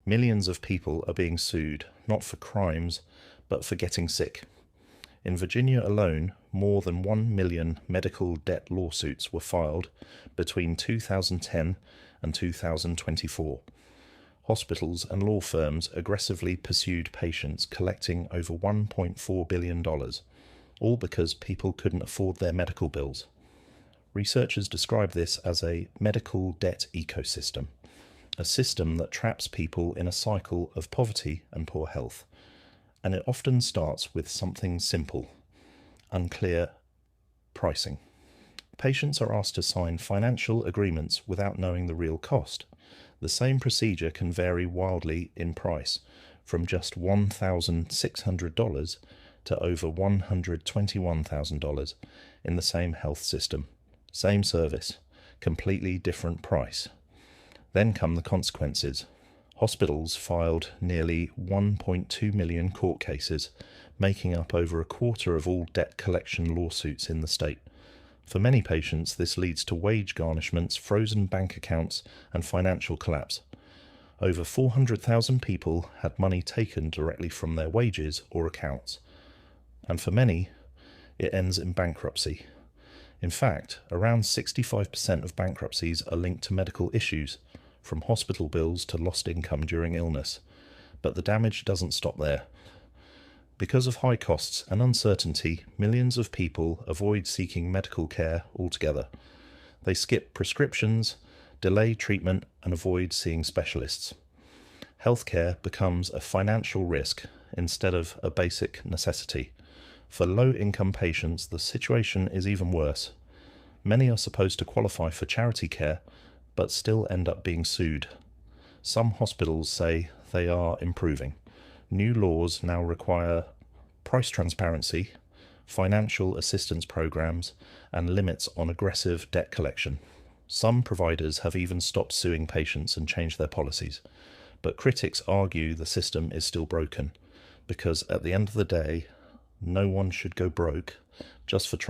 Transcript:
Millions of people are being sued, not for crimes, but for getting sick. In Virginia alone, more than 1 million medical debt lawsuits were filed between 2010 and 2024. Hospitals and law firms aggressively pursued patients, collecting over $1.4 billion, all because people couldn't afford their medical bills. Researchers describe this as a medical debt ecosystem, a system that traps people in a cycle of poverty and poor health. And it often starts with something simple: unclear pricing. Patients are asked to sign financial agreements without knowing the real cost. The same procedure can vary wildly in price, from just $1,600 to over $121,000 in the same health system. Same service, completely different price. Then come the consequences. Hospitals filed nearly 1.2 million court cases, making up over a quarter of all debt collection lawsuits in the state. For many patients, this leads to wage garnishments, frozen bank accounts, and financial collapse. Over 400,000 people had money taken directly from their wages or accounts. And for many, it ends in bankruptcy. In fact, around 65% of bankruptcies are linked to medical issues, from hospital bills to lost income during illness. But the damage doesn't stop there. Because of high costs and uncertainty, millions of people avoid seeking medical care altogether. They skip prescriptions, delay treatment, and avoid seeing specialists. Healthcare becomes a financial risk instead of a basic necessity. For low-income patients, the situation is even worse. Many are supposed to qualify for charity care, but still end up being sued. Some hospitals say they are improving. New laws now require price transparency, financial assistance programs, and limits on aggressive debt collection. Some providers have even stopped suing patients and changed their policies. But critics argue the system is still broken, because at the end of the day, no one should go broke just for trying